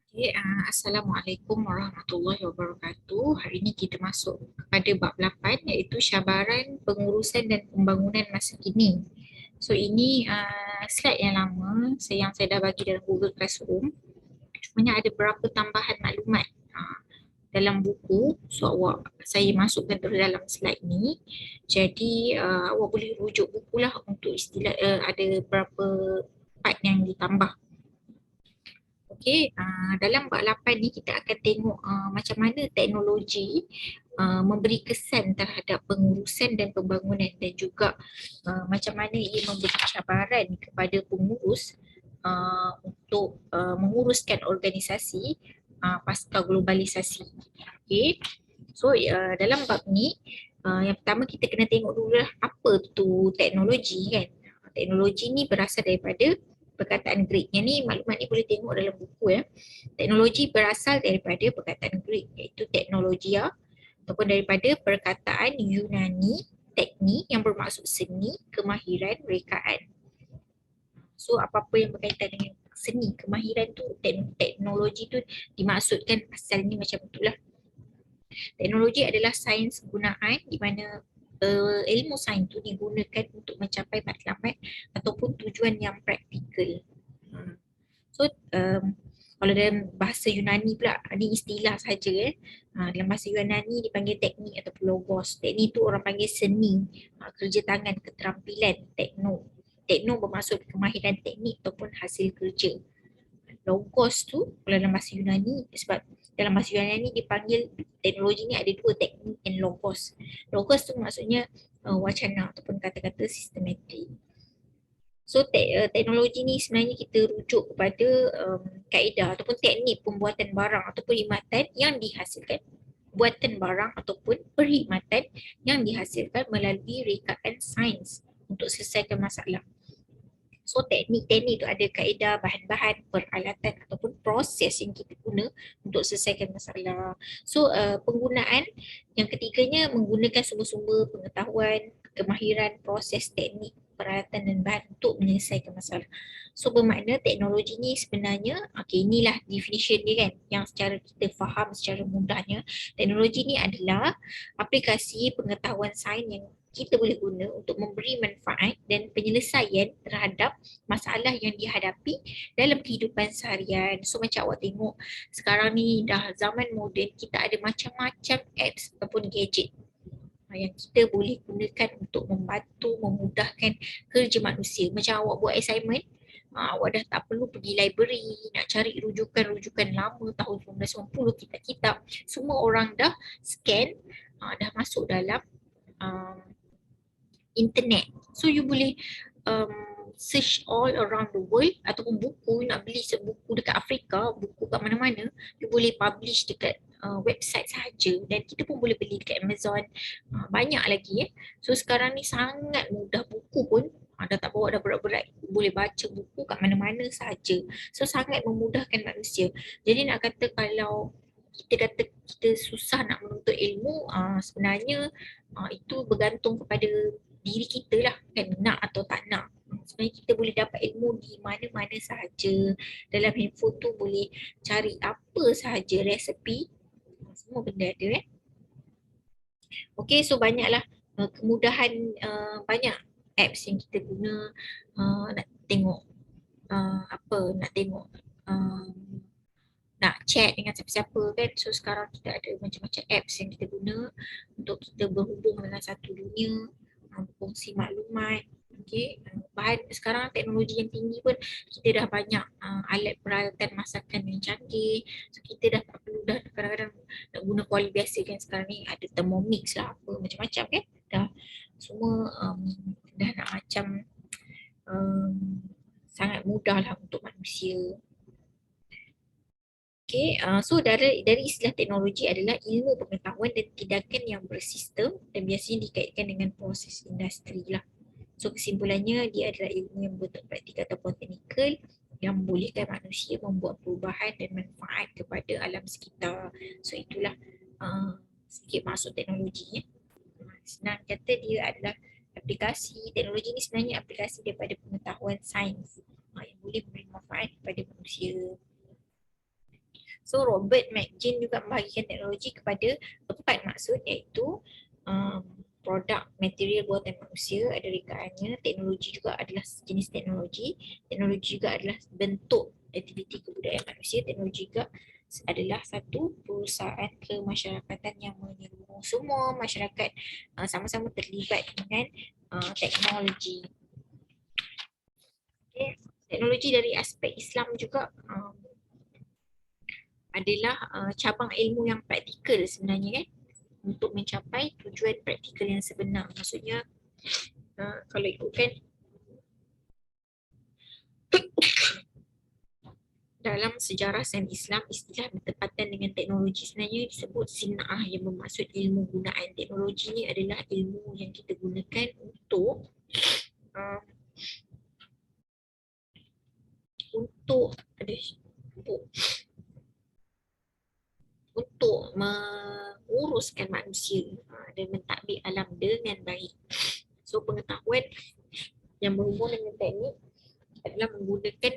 Okay, Assalamualaikum warahmatullahi wabarakatuh. Hari ini kita masuk kepada bab 8 iaitu cabaran pengurusan dan pembangunan masa kini. So ini slide yang lama yang saya dah bagi dalam Google Classroom. Cumanya ada beberapa tambahan maklumat dalam buku. So saya masukkan terus dalam slide ni. Jadi awak boleh rujuk bukulah untuk istilah ada beberapa part yang ditambah. Okey, dalam bab 8 ni kita akan tengok macam mana teknologi memberi kesan terhadap pengurusan dan pembangunan dan juga macam mana ia memberi cabaran kepada pengurus untuk menguruskan organisasi pasca globalisasi. Okey. So dalam bab ni yang pertama kita kena tengok dulu lah apa tu teknologi kan. Teknologi ni berasal daripada perkataan Greek. Yang ni maklumat ni boleh tengok dalam buku ya. Teknologi berasal daripada perkataan Greek iaitu teknologia ataupun daripada perkataan Yunani teknik yang bermaksud seni, kemahiran, rekaan. So apa-apa yang berkaitan dengan seni, kemahiran tu, teknologi tu dimaksudkan asalnya macam itulah. Teknologi adalah sains penggunaan di mana ilmu sains itu digunakan untuk mencapai matlamat ataupun tujuan yang praktikal. So kalau dalam bahasa Yunani pula, ini istilah saja dalam bahasa Yunani dipanggil teknik ataupun logos. Teknik itu orang panggil seni, kerja tangan, keterampilan, tekno. Tekno bermaksud kemahiran teknik ataupun hasil kerja. Logos tu kalau dalam bahasa Yunani, sebab dalam bahasa Yunani dipanggil teknologi ni ada dua, teknik and logos. Logos tu maksudnya wacana ataupun kata-kata sistematik. So teknologi ni sebenarnya kita rujuk kepada kaedah ataupun teknik pembuatan barang atau perkhidmatan yang dihasilkan buatan barang ataupun perkhidmatan yang dihasilkan melalui rekaan sains untuk selesaikan masalah. So teknik-teknik tu ada kaedah, bahan-bahan, peralatan ataupun proses yang kita guna untuk selesaikan masalah. So penggunaan yang ketiganya menggunakan sumber-sumber pengetahuan, kemahiran, proses, teknik, peralatan dan bahan untuk menyelesaikan masalah. So bermakna teknologi ni sebenarnya, inilah definition dia kan, yang secara kita faham secara mudahnya, teknologi ni adalah aplikasi pengetahuan sains yang kita boleh guna untuk memberi manfaat dan penyelesaian terhadap masalah yang dihadapi dalam kehidupan seharian. So macam awak tengok sekarang ni dah zaman moden, kita ada macam-macam apps ataupun gadget yang kita boleh gunakan untuk membantu, memudahkan kerja manusia. Macam awak buat assignment, awak dah tak perlu pergi library nak cari rujukan-rujukan lama tahun 1990, kitab-kitab. Semua orang dah scan, dah masuk dalam um, internet. So you boleh search all around the world ataupun buku, nak beli buku dekat Afrika, buku kat mana-mana, you boleh publish dekat website sahaja dan kita pun boleh beli dekat Amazon, banyak lagi. So sekarang ni sangat mudah, buku pun dah tak bawa dah berat-berat, boleh baca buku kat mana-mana sahaja. So sangat memudahkan manusia. Jadi nak kata kalau kita kata kita susah nak menuntut ilmu, sebenarnya itu bergantung kepada diri kita lah kan, nak atau tak nak. Sebenarnya kita boleh dapat ilmu di mana-mana sahaja. Dalam handphone tu boleh cari apa sahaja, resepi, semua benda ada Okay, so banyaklah kemudahan, banyak apps yang kita guna nak tengok nak tengok nak chat dengan siapa-siapa kan. So sekarang kita ada macam-macam apps yang kita guna untuk kita berhubung dengan satu dunia, kongsi maklumat. Okay. Bahan sekarang teknologi yang tinggi pun kita dah banyak alat peralatan masakan yang canggih. So kita dah tak perlu dah kadang-kadang nak guna kuali biasa kan, sekarang ni ada Thermomix lah apa macam-macam kan. Dah semua dah nak macam sangat mudah lah untuk manusia. Okay, so dari istilah teknologi adalah ilmu pengetahuan dan tindakan yang bersistem dan biasanya dikaitkan dengan proses industri lah. So kesimpulannya dia adalah ilmu yang berbentuk praktikal ataupun teknikal yang membolehkan manusia membuat perubahan dan manfaat kepada alam sekitar. So itulah sedikit maksud teknologi. Senang kata dia adalah aplikasi, teknologi ni sebenarnya aplikasi daripada pengetahuan sains yang boleh memberi manfaat kepada manusia. So Robert McGinn juga membahagikan teknologi kepada 4 maksud, iaitu produk material buatan manusia ada rekaannya, teknologi juga adalah jenis teknologi juga adalah bentuk aktiviti kebudayaan manusia, teknologi juga adalah satu perusahaan kemasyarakatan yang menyeluruh semua masyarakat sama-sama terlibat dengan teknologi. Okay. Teknologi dari aspek Islam juga adalah cabang ilmu yang praktikal sebenarnya kan, untuk mencapai tujuan praktikal yang sebenar. Maksudnya kalau ikutkan dalam sejarah sains Islam, istilah bertepatan dengan teknologi sebenarnya disebut sin'ah, yang bermaksud ilmu gunaan. Teknologi ni adalah ilmu yang kita gunakan untuk uh, untuk untuk menguruskan manusia dan mentadbir alam dengan baik. So pengetahuan yang berhubung dengan teknik adalah menggunakan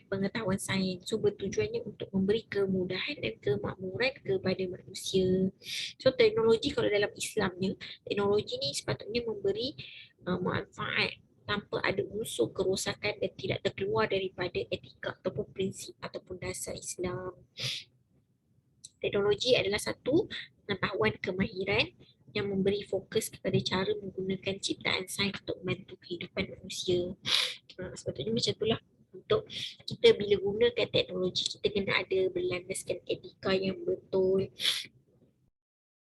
pengetahuan sains. So bertujuannya untuk memberi kemudahan dan kemakmuran kepada manusia. So teknologi kalau dalam Islamnya, teknologi ni sepatutnya memberi manfaat tanpa ada unsur kerosakan dan tidak terkeluar daripada etika ataupun prinsip ataupun dasar Islam. Teknologi adalah satu pengetahuan kemahiran yang memberi fokus kepada cara menggunakan ciptaan sains untuk membantu kehidupan manusia. Sepatutnya macam itulah. Untuk kita bila gunakan teknologi, kita kena ada berlandaskan etika yang betul.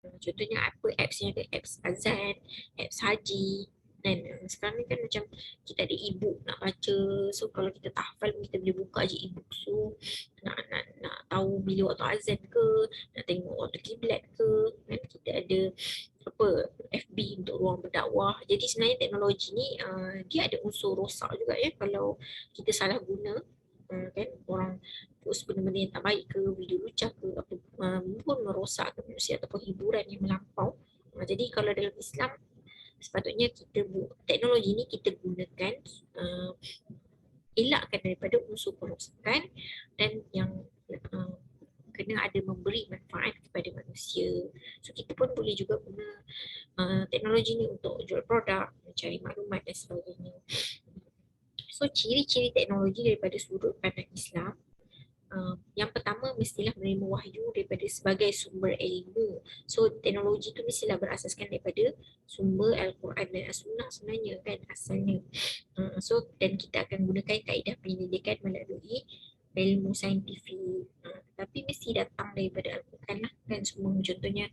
Contohnya apa apps yang ada, apps azan, apps haji. Dan sekarang ni kan macam kita ada e-book nak baca. So kalau kita tak hafal, kita boleh buka je e-book. So nak tahu bila waktu azan ke, nak tengok waktu kiblat ke. Dan kita ada apa FB untuk ruang berdakwah. Jadi sebenarnya teknologi ni dia ada unsur rosak juga ya, kalau kita salah guna. Kan orang post benda-benda yang tak baik ke, video lucah ke, apa pun merosakkan manusia ataupun hiburan yang melampau. Jadi kalau dalam Islam sepatutnya teknologi ni kita gunakan elakkan daripada unsur kerosakan dan yang kena ada memberi manfaat kepada manusia. So kita pun boleh juga guna teknologi ni untuk jual produk, mencari maklumat dan sebagainya. So ciri-ciri teknologi daripada sudut pandang Islam, yang pertama mestilah menerima wahyu daripada sebagai sumber ilmu. So teknologi tu mestilah berasaskan daripada sumber Al-Quran dan As-Sunnah sebenarnya kan asalnya. So dan kita akan gunakan kaedah penyelidikan melalui ilmu saintifik. Tapi mesti datang daripada Al-Quran lah kan semua. Contohnya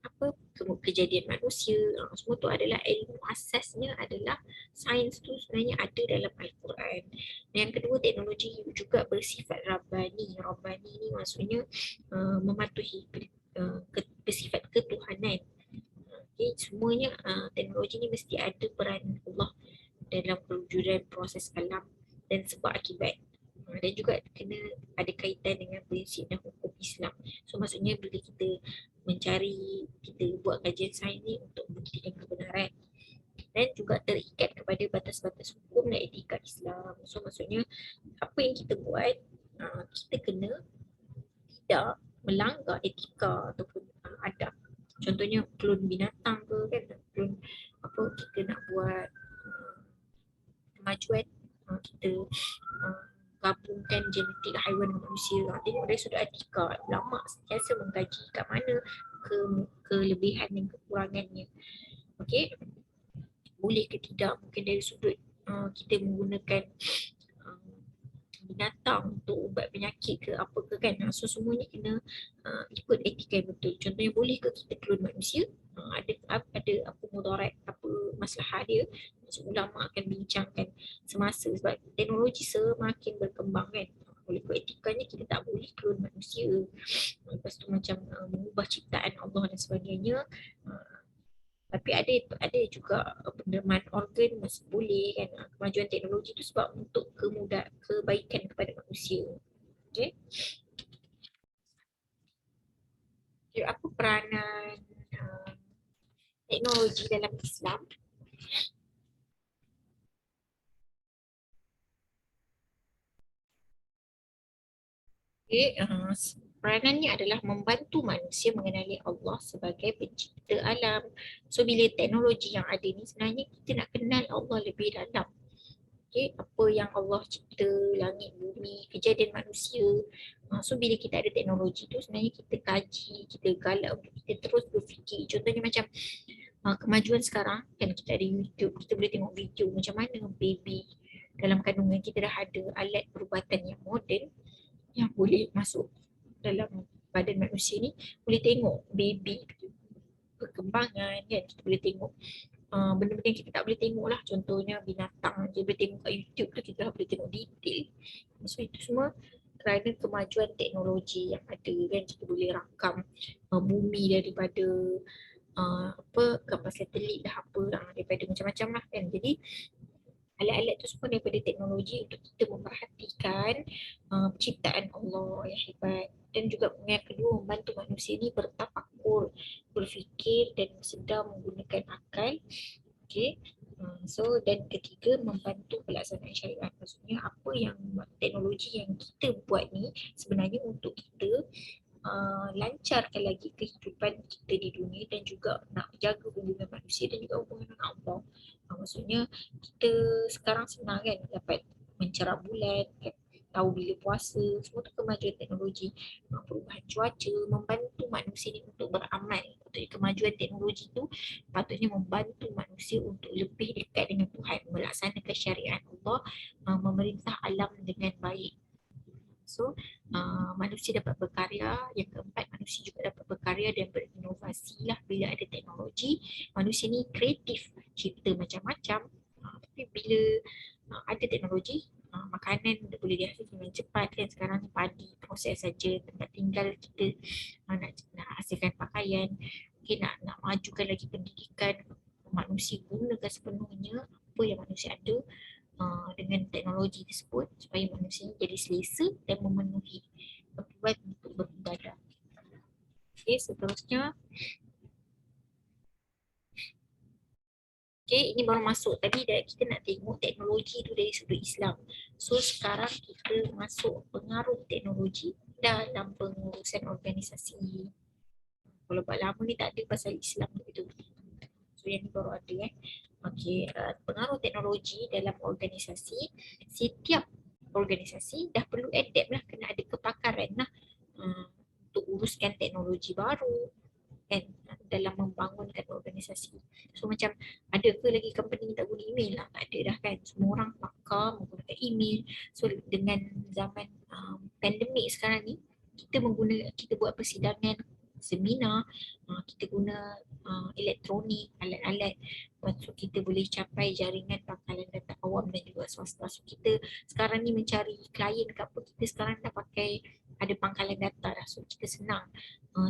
apa kejadian manusia, semua tu adalah ilmu asasnya adalah sains tu sebenarnya ada dalam Al-Quran. Yang kedua, teknologi juga bersifat Rabbani. Rabbani ni maksudnya mematuhi bersifat ketuhanan. Okay, semuanya teknologi ni mesti ada peran Allah dalam perwujudan proses alam dan sebab akibat. Dan juga kena ada kaitan dengan prinsip dan hukum Islam. So maksudnya bila kita buat kajian sains ni untuk membuktikan kebenaran dan juga terikat kepada batas-batas hukum dan etika Islam. So maksudnya apa yang kita buat, kita kena tidak melanggar etika ataupun adab. Contohnya klon binatang ke kan, klon apa, kita nak buat kemajuan, kita gabungkan genetik haiwan dengan manusia. Tengok dari sudut etika, ulama sentiasa mengkaji kat mana kelebihan dan kekurangannya. Okey, boleh ke tidak, mungkin dari sudut kita menggunakan binatang untuk ubat penyakit ke apa ke kan. So semuanya kena ikut etika yang betul. Contohnya boleh ke kita klon manusia, ada apa mudarat, apa masalah dia. So, ulama akan bincangkan semasa sebab teknologi semakin berkembang kan. Oleh etikanya kita tak boleh klon manusia. Lepas tu macam mengubah ciptaan Allah dan sebagainya. Tapi ada juga penerimaan organ masih boleh kan. Kemajuan teknologi tu sebab untuk kebaikan kepada manusia. Okay. Jadi apa peranan teknologi dalam Islam? Okay, peranannya adalah membantu manusia mengenali Allah sebagai pencipta alam. So bila teknologi yang ada ni sebenarnya kita nak kenal Allah lebih dalam. Okay, apa yang Allah cipta, langit, bumi, kejadian manusia. So bila kita ada teknologi tu sebenarnya kita kaji, kita galak untuk kita terus berfikir. Contohnya macam kemajuan sekarang kan kita ada YouTube, kita boleh tengok video macam mana baby dalam kandungan kita dah ada alat perubatan yang moden yang boleh masuk dalam badan manusia ni, boleh tengok baby perkembangan kan, kita boleh tengok benda-benda yang kita tak boleh tengok lah, contohnya binatang je boleh tengok kat YouTube tu, kita dah boleh tengok detail. So itu semua kerana kemajuan teknologi yang ada kan, kita boleh rakam bumi daripada apa gambar satelit dah apa daripada macam-macam lah kan. Jadi alat-alat tu semua daripada teknologi untuk kita memperhatikan ciptaan Allah yang hebat, dan juga yang kedua membantu manusia ni bertafakur, berfikir dan sedar menggunakan akal. Okay. So dan ketiga membantu pelaksanaan syariat. Maksudnya apa yang teknologi yang kita buat ni sebenarnya untuk kita lancarkan lagi kehidupan kita di dunia dan juga nak jaga hubungan manusia dan juga hubungan dengan Allah. Maksudnya kita sekarang senang kan dapat mencerap bulan, kan, tahu bila puasa, semua tu kemajuan teknologi. Perubahan cuaca membantu manusia ni untuk beramal. Untuk kemajuan teknologi tu patutnya membantu manusia untuk lebih dekat dengan Tuhan, melaksanakan syariat Allah, memerintah alam dengan baik. So manusia dapat berkarya. Yang keempat, manusia juga dapat berkarya dan berinovasi lah bila ada teknologi. Manusia ni kreatif, cipta macam-macam. Tapi bila ada teknologi, makanan boleh dihasilkan dengan cepat kan. Sekarang ni padi proses saja, tempat tinggal kita, nak hasilkan pakaian, okay, nak majukan lagi pendidikan, manusia gunakan sepenuhnya apa yang manusia ada dengan teknologi tersebut supaya manusia jadi selesa dan memenuhi keperluan untuk beribadah. Okay, seterusnya. Okay, ini baru masuk. Tadi kita nak tengok teknologi tu dari sudut Islam. So sekarang kita masuk pengaruh teknologi dalam pengurusan organisasi. Kalau buat lama ni tak ada pasal Islam tu. So yang ni baru ada Okay, pengaruh teknologi dalam organisasi. Setiap organisasi dah perlu adapt lah, kena ada kepakaran lah untuk uruskan teknologi baru kan, dalam membangunkan organisasi. So macam ada ke lagi company tak guna email lah? Tak ada dah kan. Semua orang pakar menggunakan email. So dengan zaman pandemik sekarang ni, kita buat persidangan, seminar, kita guna elektronik, alat-alat. Lepas tu kita boleh capai jaringan pangkalan data awam dan juga swasta. So kita sekarang ni mencari klien ke apa, kita sekarang dah pakai ada pangkalan data dah. So kita senang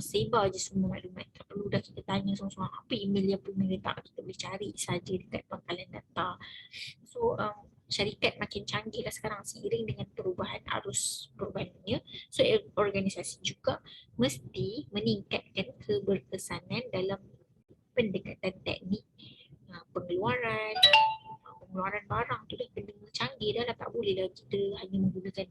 sebar je semua maklumat. Tak perlu dah kita tanya seorang-seorang apa email dia, apa email dia, tak. Kita boleh cari saja dekat pangkalan data. So syarikat makin canggih lah sekarang seiring dengan perubahan arus perubahan dunia. So organisasi juga mesti meningkatkan keberkesanan dalam pendekatan teknik pengeluaran, pengeluaran barang tu dah kena canggih dah lah. Tak boleh lah kita hanya menggunakan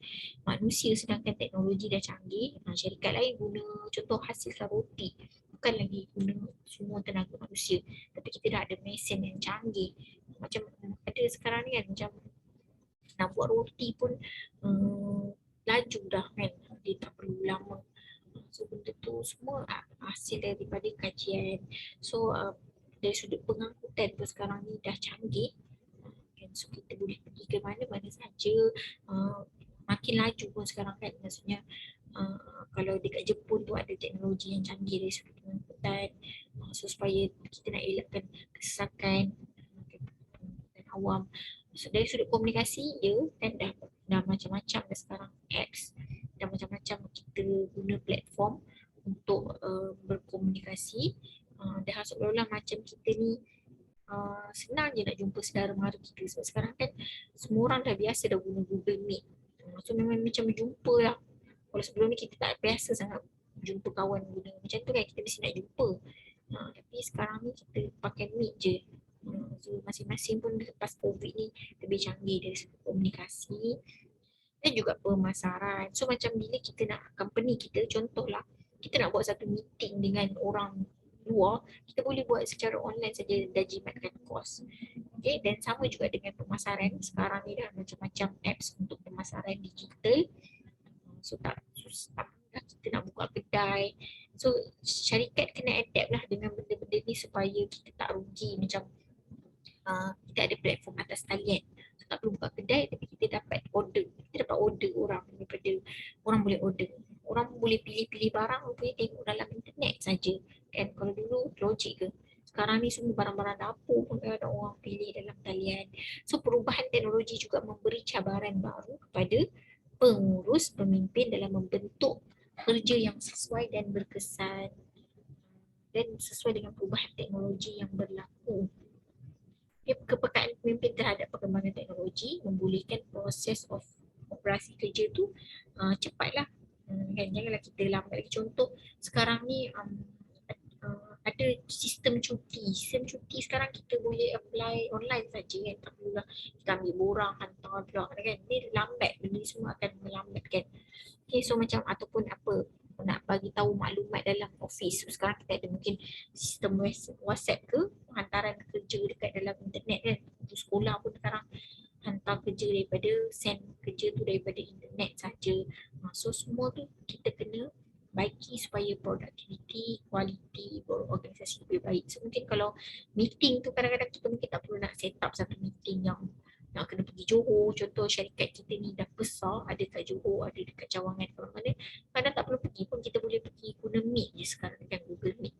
manusia sedangkan teknologi dah canggih. Syarikat lain guna contoh hasilkan roti, bukan lagi guna semua tenaga manusia, tapi kita dah ada mesin yang canggih. Macam ada sekarang ni kan, macam nak buat roti pun laju dah kan, dia tak perlu lama. So benda tu semua hasil daripada kajian. So dari sudut pengangkutan pun sekarang ni dah canggih kan, so kita boleh pergi ke mana-mana saja. Makin laju pun sekarang kan, maksudnya kalau dekat Jepun tu ada teknologi yang canggih dari sudut pengangkutan, so supaya kita nak elakkan kesesakan dan awam. So dari sudut komunikasi dia kan dah macam-macam dah sekarang, apps dan macam-macam kita guna platform untuk berkomunikasi. Dah seolah-olah macam kita ni senang je nak jumpa saudara mara kita. Sebab sekarang kan semua orang dah biasa dah guna Google Meet. So memang macam berjumpa lah. Kalau sebelum ni kita tak biasa sangat jumpa kawan guna macam tu kan, kita mesti nak jumpa. Tapi sekarang ni kita pakai Meet je. So masing-masing pun lepas COVID ni lebih canggih dari segi komunikasi. dan juga pemasaran. So macam bila kita nak company kita, contohlah kita nak buat satu meeting dengan orang luar, kita boleh buat secara online saja dan jimatkan kos. Okay, dan sama juga dengan pemasaran. Sekarang ni dah macam-macam apps untuk pemasaran digital. So tak susah lah kita nak buka kedai. So syarikat kena adapt lah dengan benda-benda ni supaya kita tak rugi. Macam kita ada platform atas talian. So, tak perlu buka kedai tapi kita dapat order. Kita dapat order orang daripada orang boleh order. Orang boleh pilih-pilih barang, boleh tengok dalam internet saja. Kan kalau dulu logik ke? Sekarang ni semua barang-barang dapur pun ada orang pilih dalam talian. So perubahan teknologi juga memberi cabaran baru kepada pengurus pemimpin dalam membentuk kerja yang sesuai dan berkesan dan sesuai dengan perubahan teknologi yang berlaku. Kepekaan pemimpin terhadap perkembangan teknologi membolehkan proses of operasi kerja tu cepatlah. Kan janganlah kita lambat lagi. Contoh sekarang ni ada sistem cuti. Sistem cuti sekarang kita boleh apply online saja kan. Tak perlulah kita ambil borang hantar pula kan. Ni lambat, benda semua akan melambatkan. Okay, so macam ataupun apa nak bagi tahu maklumat dalam office. So, sekarang kita ada mungkin sistem WhatsApp ke hantaran kerja dekat dalam internet kan. Untuk sekolah pun sekarang hantar kerja daripada send kerja tu daripada internet saja. So semua tu kita kena baiki supaya produktiviti, kualiti organisasi lebih baik. So mungkin kalau meeting tu kadang-kadang kita mungkin tak perlu nak set up satu meeting yang nak kena pergi Johor. Contoh syarikat kita ni dah besar, ada kat Johor, ada dekat Cawangan, mana-mana. Kadang tak perlu pergi pun, kita boleh pergi guna Meet je sekarang dengan Google Meet.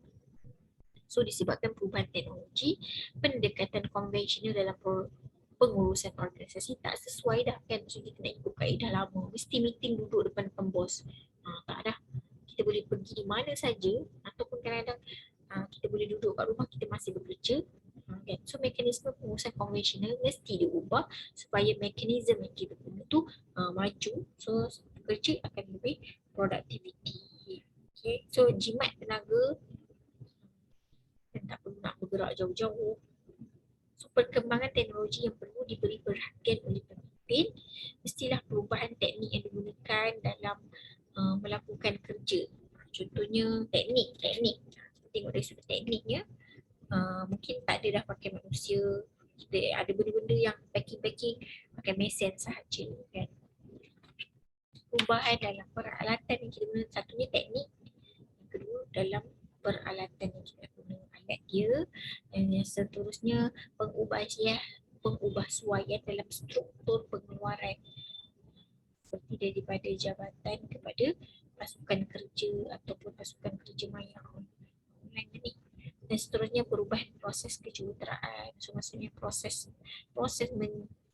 So disebabkan perubahan teknologi, pendekatan konvensional dalam pengurusan organisasi tak sesuai dah kan. So kita nak ikut kaedah lama, mesti meeting duduk depan-depan bos. Tak dah. Kita boleh pergi di mana saja ataupun kadang-kadang kita boleh duduk kat rumah, kita masih bekerja. Kan? So mekanisme pengurusan konvensional mesti diubah supaya mekanisme yang kita guna tu maju. So kerja akan lebih produktiviti. Okay. So jimat tenaga dan tak perlu nak bergerak jauh-jauh. So perkembangan teknologi yang perlu diberi perhatian oleh pemimpin, mestilah perubahan teknik yang digunakan dalam melakukan kerja. Contohnya teknik. Tengok dari sudut tekniknya, mungkin tak ada dah pakai manusia. Kita ada benda-benda yang packing pakai mesin sahaja kan. Perubahan dalam peralatan yang kita guna, satunya teknik, yang kedua dalam peralatan yang kita guna, alat dia, dan yang seterusnya pengubahsuaian dalam struktur pengeluaran seperti daripada jabatan kepada pasukan kerja ataupun pasukan kerja maya online ni. Dan seterusnya perubahan proses kejuruteraan. So maksudnya proses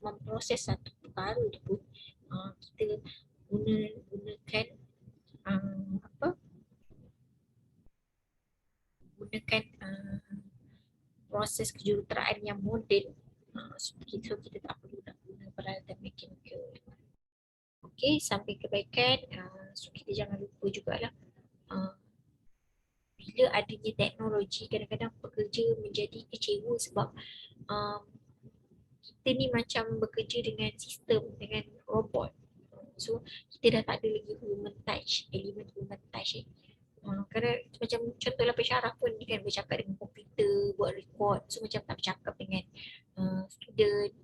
memproses satu perkara tu pun kita gunakan proses kejuruteraan yang moden. So kita tak perlu nak guna peralatan mekanikal. Okey, sampai kebaikan. So kita jangan lupa jugalah bila adanya teknologi, kadang-kadang pekerja menjadi kecewa sebab kita ni macam bekerja dengan sistem, dengan robot. So kita dah tak ada lagi elemen human touch. Kerana macam contohlah pensyarah pun dia kan bercakap dengan komputer, buat record. So macam tak bercakap dengan student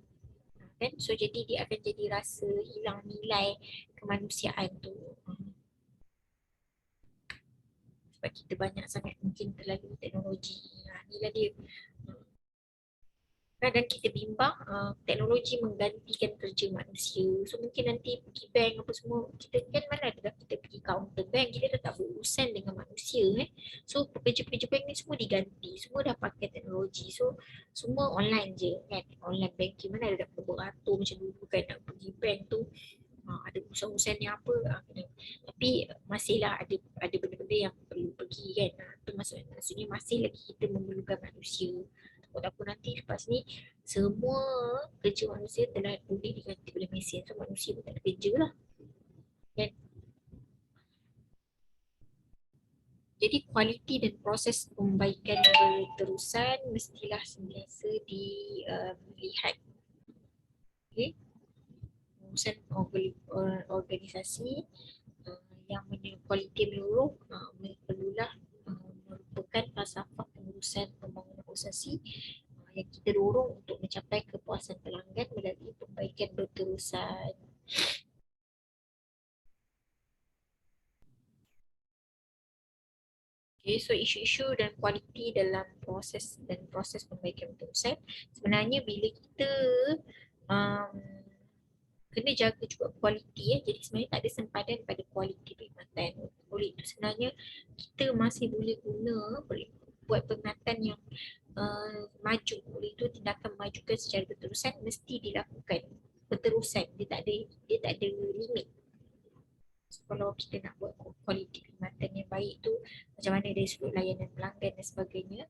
kan. So jadi dia akan jadi rasa hilang nilai kemanusiaan tu. Sebab kita banyak sangat mungkin terlalu teknologi. Inilah dia. Kadang kita bimbang teknologi menggantikan kerja manusia. So mungkin nanti pergi bank apa semua, kita kan mana ada kita pergi counter bank, kita dah tak berurusan dengan manusia So pekerja-pekerja bank ni semua diganti, semua dah pakai teknologi. So semua online je kan, online banking, mana ada nak beratur macam dulu kan, nak pergi bank tu ada urusan-urusan yang apa tapi masihlah ada benda-benda yang perlu pergi kan. Tu maksudnya masih lagi kita memerlukan manusia. Takut nanti lepas ni semua kerja manusia telah boleh diganti oleh mesin. So manusia pun tak ada kerja lah kan. Jadi kualiti dan proses pembaikan berterusan mestilah sentiasa dilihat. Okay. pengurusan organisasi yang kualiti menyeluruh perlulah merupakan falsafah pengurusan pembangunan organisasi yang kita dorong untuk mencapai kepuasan pelanggan melalui perbaikan berterusan. Okay, so isu-isu dan kualiti dalam proses perbaikan berterusan, sebenarnya bila kita um, kena jaga juga kualiti ya. Jadi sebenarnya tak ada sempadan pada kualiti perkhidmatan. Oleh itu sebenarnya kita masih boleh boleh buat perkhidmatan yang maju. Oleh itu tindakan memajukan secara berterusan mesti dilakukan berterusan. Dia tak ada limit. So, kalau kita nak buat kualiti perkhidmatan yang baik tu macam mana dari sudut layanan pelanggan dan sebagainya.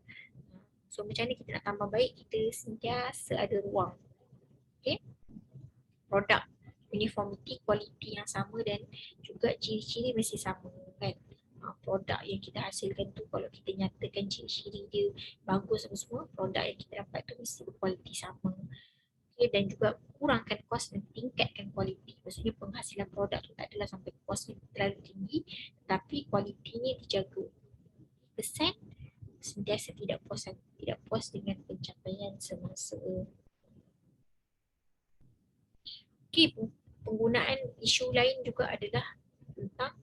So macam mana kita nak tambah baik, kita sentiasa ada ruang. Okay? Produk uniformity, kualiti yang sama dan juga ciri-ciri mesti sama kan. Produk yang kita hasilkan tu kalau kita nyatakan ciri-ciri dia bagus apa semua, produk yang kita dapat tu mesti berkualiti sama. Okay, dan juga kurangkan kos dan tingkatkan kualiti. Maksudnya penghasilan produk tu tak adalah sampai kos yang terlalu tinggi, tetapi kualitinya dijaga. Pesan sentiasa tidak puas dengan pencapaian semasa. Okay, penggunaan isu lain juga adalah tentang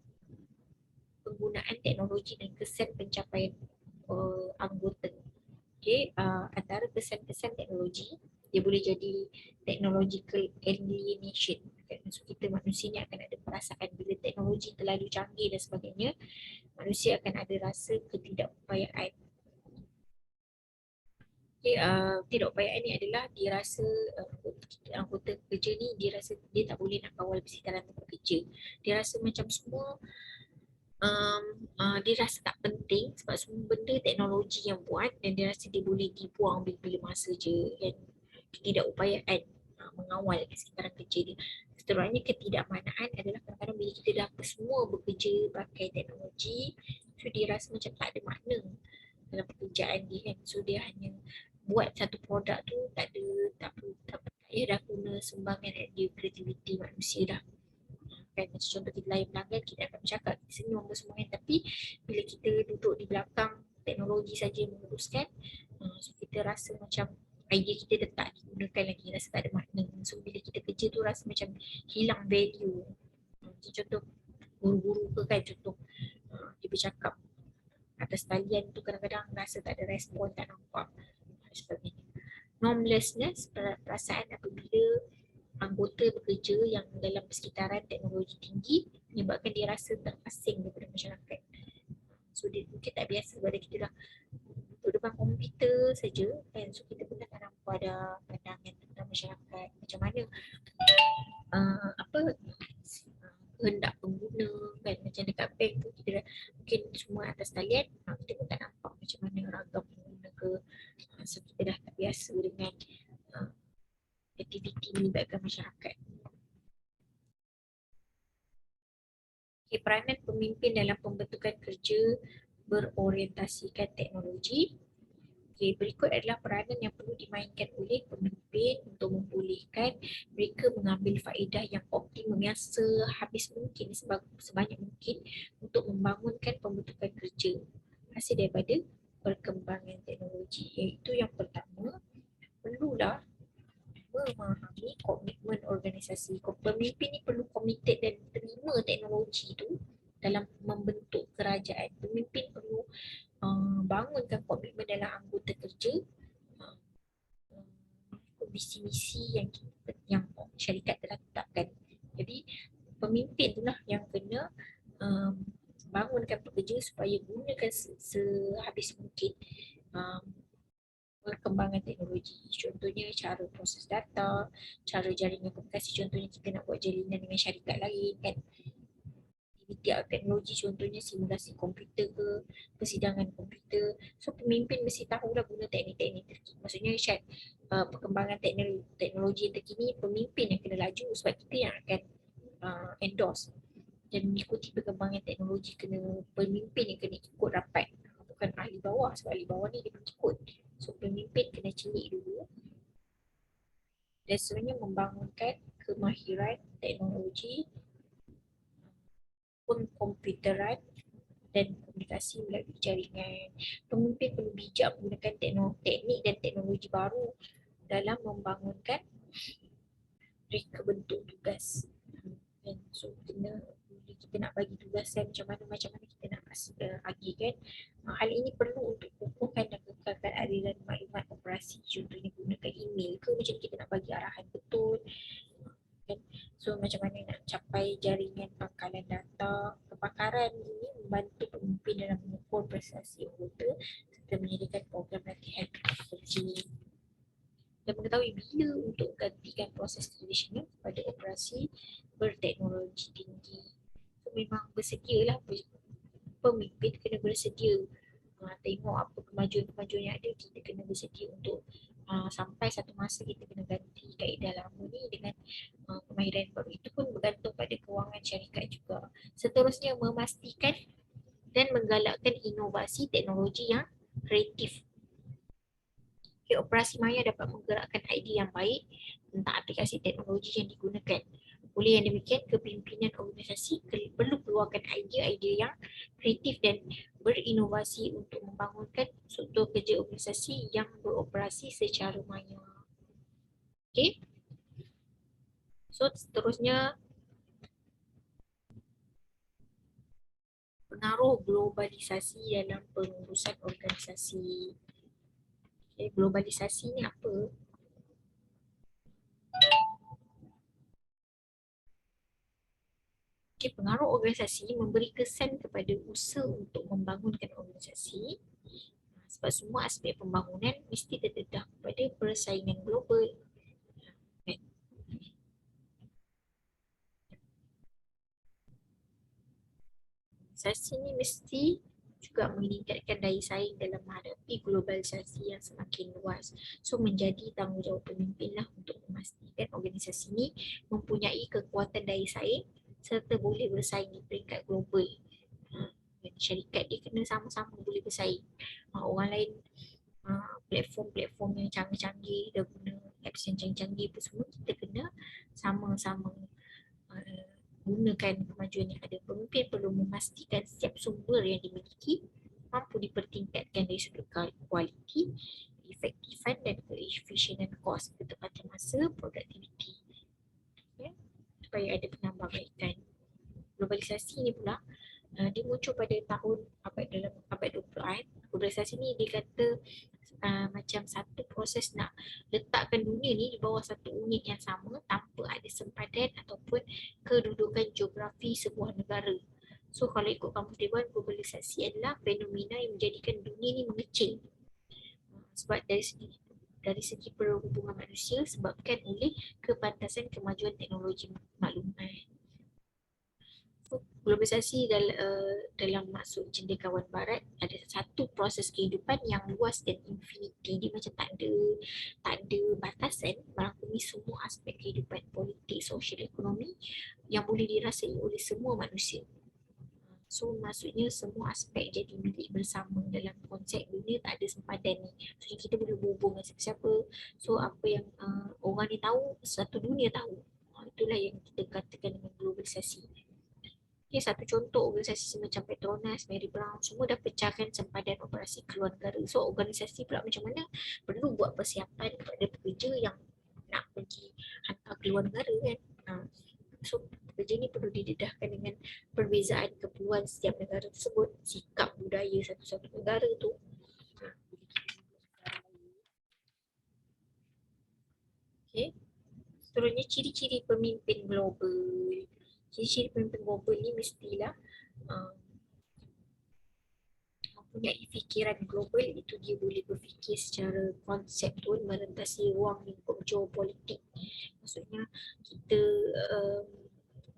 penggunaan teknologi dan kesan pencapaian anggota. Okay, antara kesan-kesan teknologi, dia boleh jadi technological alienation. Maksud kita manusia ni akan ada perasaan bila teknologi terlalu canggih dan sebagainya, manusia akan ada rasa ketidakupayaan. Okay, ketidakupayaan ni adalah dia rasa anggota kerja ni dia rasa dia tak boleh nak kawal persekitaran tempat kerja. Dia rasa macam semua dia rasa tak penting sebab semua benda teknologi yang buat dan dia rasa dia boleh dibuang bila-bila masa je kan. Ketidakupayaan mengawal persekitaran kerja dia. Seterusnya ketidakmanaan adalah kadang-kadang bila kita dah semua bekerja pakai teknologi, so dia rasa macam tak ada makna dalam pekerjaan dia kan. So dia hanya buat satu produk tu tak payah dah guna sumbangan dia kreativiti manusia dah. Kan macam contoh kita layan pelanggan, kita akan bercakap senyum apa semua kan, tapi bila kita duduk di belakang teknologi saja menguruskan, so kita rasa macam idea kita dah tak digunakan lagi, rasa tak ada makna. So bila kita kerja tu rasa macam hilang value. Macam contoh guru-guru ke kan, contoh dia bercakap atas talian tu kadang-kadang rasa tak ada respon, tak nampak sebagainya. Normlessness, perasaan apabila anggota bekerja yang dalam persekitaran teknologi tinggi menyebabkan dia rasa terasing daripada masyarakat. So dia mungkin tak biasa pada kita dah duduk depan komputer saja kan, so kita pun tak nampak ada pandangan tentang masyarakat macam mana kehendak pengguna kan. Macam dekat bank tu kita dah mungkin semua atas talian, kita pun tak nampak macam mana ragam pengguna ke. So kita dah tak biasa dengan aktiviti melibatkan masyarakat. Okay, peranan pemimpin dalam pembentukan kerja berorientasikan teknologi. Okay, berikut adalah peranan yang perlu dimainkan oleh pemimpin untuk membolehkan mereka mengambil faedah yang optimum yang sehabis mungkin, sebanyak mungkin untuk membangunkan pembentukan kerja hasil daripada perkembangan teknologi. Iaitu yang pertama, perlulah memahami komitmen organisasi. Pemimpin ni perlu komited dan terima teknologi tu dalam membentuk kerajaan. Pemimpin perlu bangunkan komitmen dalam anggota kerja, visi-misi yang syarikat telah tetapkan. Jadi pemimpin itulah yang kena bangunkan pekerja supaya gunakan sehabis mungkin perkembangan teknologi. Contohnya cara proses data, cara jaringan komunikasi. Contohnya kita nak buat jalinan dengan syarikat lain kan. Aktiviti teknologi contohnya simulasi komputer ke, persidangan komputer. So pemimpin mesti tahulah guna teknik-teknik terkini. Maksudnya perkembangan teknologi yang terkini, pemimpin yang kena laju sebab kita yang akan endorse dan mengikuti perkembangan teknologi. Pemimpin yang kena ikut rapat, bukan ahli bawah, sebab ahli bawah ni dia pengikut. So pemimpin kena celik dulu Dan sebenarnya membangunkan kemahiran teknologi pun komputeran dan komunikasi melalui jaringan. Pemimpin perlu bijak menggunakan teknik dan teknologi baru dalam membangunkan reka bentuk tugas. Dan so kita nak bagi tugas kan macam mana kita nak bagi kan. Hal ini perlu untuk kukuhkan dan kekalkan aliran maklumat operasi. Contohnya gunakan email ke macam kita nak bagi arahan betul kan. So macam mana nak capai jaringan pangkalan data. Kepakaran ini membantu pemimpin dalam mengukur prestasi anggota serta menyediakan program latihan kerja dan mengetahui bila untuk gantikan proses tradisional pada operasi berteknologi tinggi. So, memang bersedialah pemimpin kena bersedia tengok apa kemajuan-kemajuan yang ada, kita kena bersedia untuk sampai satu masa kita kena ganti kaedah lama ni dengan kemahiran baru. Itu pun bergantung pada kewangan syarikat juga. Seterusnya memastikan dan menggalakkan inovasi teknologi yang kreatif. Okay, operasi maya dapat menggerakkan idea yang baik tentang aplikasi teknologi yang digunakan. Oleh yang demikian, kepimpinan organisasi perlu keluarkan idea-idea yang kreatif dan berinovasi untuk membangunkan struktur kerja organisasi yang beroperasi secara maya. Okay. So, seterusnya pengaruh globalisasi dalam pengurusan organisasi. Okay, globalisasi ni apa? Okay, pengaruh organisasi memberi kesan kepada usaha untuk membangunkan organisasi sebab semua aspek pembangunan mesti terdedah kepada persaingan global. Organisasi ni mesti juga meningkatkan daya saing dalam menghadapi globalisasi yang semakin luas. So menjadi tanggungjawab pemimpin lah untuk memastikan organisasi ni mempunyai kekuatan daya saing serta boleh bersaing di peringkat global. Syarikat dia kena sama-sama boleh bersaing. Orang lain platform-platform yang canggih-canggih, dah guna apps yang canggih-canggih pun semua, kita kena sama-sama gunakan kemajuan yang ada. Pemimpin perlu memastikan setiap sumber yang dimiliki mampu dipertingkatkan dari sudut kualiti, efektifan dan keefisienan kos, ketepatan masa, produktiviti. Ya, supaya ada penambahbaikan. Globalisasi ni pula dia muncul pada tahun dalam abad 20-an. Globalisasi ni dikata macam satu proses nak letakkan dunia ni di bawah satu unit yang sama tanpa ada sempadan ataupun kedudukan geografi sebuah negara. So kalau ikut Kamus Dewan, globalisasi adalah fenomena yang menjadikan dunia ni mengecil. Sebab dari segi perhubungan manusia sebabkan oleh kepantasan kemajuan teknologi maklumat. Globalisasi dalam maksud cendekiawan barat ada satu proses kehidupan yang luas dan infinity. Dia macam tak ada batasan, merangkumi semua aspek kehidupan politik, sosial, ekonomi yang boleh dirasai oleh semua manusia. So maksudnya semua aspek jadi milik bersama dalam konsep dunia, tak ada sempadan ni. So kita boleh berhubung dengan siapa-siapa. So apa yang orang ni tahu, satu dunia tahu. Itulah yang kita katakan dengan globalisasi. Okay, satu contoh organisasi semacam Petronas, Mary Brown, semua dah pecahkan sempadan operasi keluar negara. So organisasi pula macam mana perlu buat persiapan kepada pekerja yang nak pergi hantar keluar negara kan. So pekerja ni perlu didedahkan dengan perbezaan keperluan setiap negara tersebut, sikap budaya satu-satu negara tu. Okay. Seterusnya ciri-ciri pemimpin global. Ciri-ciri pemimpin global ni mestilah mempunyai fikiran global, itu dia boleh berfikir secara konseptual merentasi ruang lingkup geopolitik. Maksudnya kita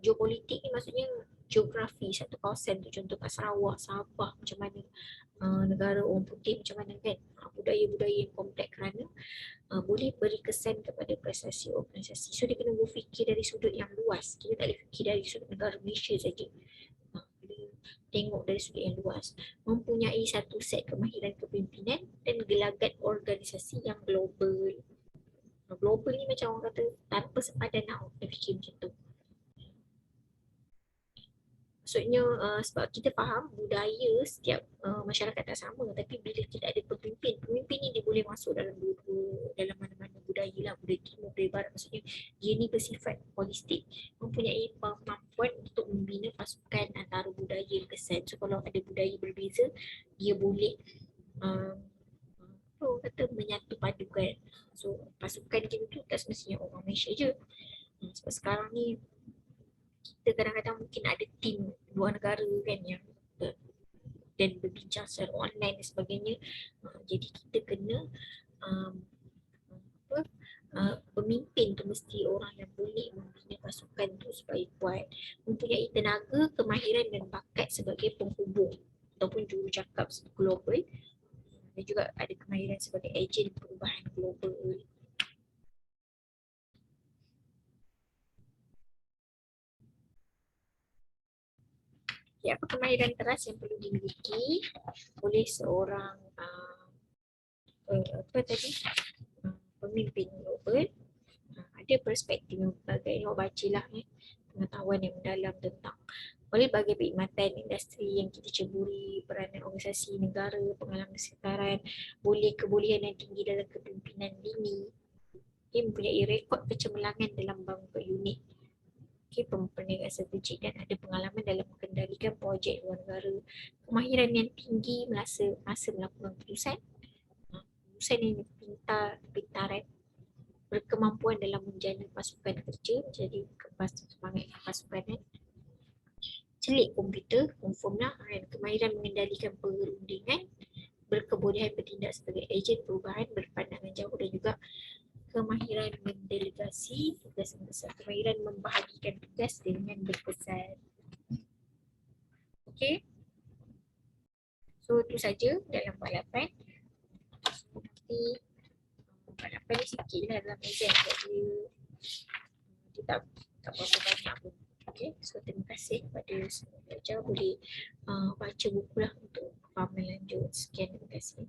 geopolitik ni maksudnya geografi satu kawasan tu, contoh kat Sarawak, Sabah macam mana, negara orang putih macam mana kan, budaya-budaya yang kompleks kerana boleh beri kesan kepada prestasi organisasi. So dia kena berfikir dari sudut yang luas, kita tak boleh fikir dari sudut negara Malaysia saja. Tengok dari sudut yang luas, mempunyai satu set kemahiran kepimpinan dan gelagat organisasi yang global. Global ni macam orang kata tanpa sepadan nak fikir macam tu. Maksudnya sebab kita faham budaya setiap masyarakat tak sama, tapi bila tidak ada pemimpin ni dia boleh masuk dalam dalam mana-mana budaya lah, budaya timur, budaya barat. Maksudnya dia ni bersifat holistik, mempunyai kemampuan untuk membina pasukan antara budaya yang kesan. So kalau ada budaya berbeza, dia boleh uh, kata menyatu padukan. So pasukan kita tu tak semestinya orang Malaysia je. Sebab sekarang ni kita kadang-kadang mungkin ada tim luar negara kan yang dan berbincang secara online dan sebagainya. Jadi kita kena um, apa, pemimpin tu mesti orang yang boleh membina pasukan tu supaya kuat, mempunyai tenaga, kemahiran dan bakat sebagai penghubung ataupun jurucakap global, dan juga ada kemahiran sebagai ejen perubahan global. Ya, apa kemahiran teras yang perlu dimiliki oleh seorang apa tadi pemimpin global? Ada perspektif yang berbagai. Awak bacalah pengetahuan yang mendalam tentang pelbagai perkhidmatan industri yang kita ceburi, peranan organisasi negara, pengalaman sekitaran, kebolehan yang tinggi dalam kepimpinan dini. Dia mempunyai rekod kecemerlangan dalam bangun unit. Perniagaan strategik dan ada pengalaman dalam mengendalikan projek luar negara. Kemahiran yang tinggi masa melakukan keputusan. Keputusan yang pintaran, berkemampuan dalam menjana pasukan kerja, jadi semangat pasukan. Celik komputer, confirm lah, dan kemahiran mengendalikan perundingan, berkebolehan bertindak sebagai ejen perubahan, berpandangan jauh, dan juga kemahiran mendelegasi tugas besar, kemahiran membahagikan tugas dengan berkesan. Okey. So itu saja dalam bab 8. Nanti bab 8 ni sikit lah dalam exam, jadi dia tak berapa banyak pun. Okey, so terima kasih kepada semua pelajar, boleh baca buku lah untuk kefahaman lanjut. Sekian, terima kasih.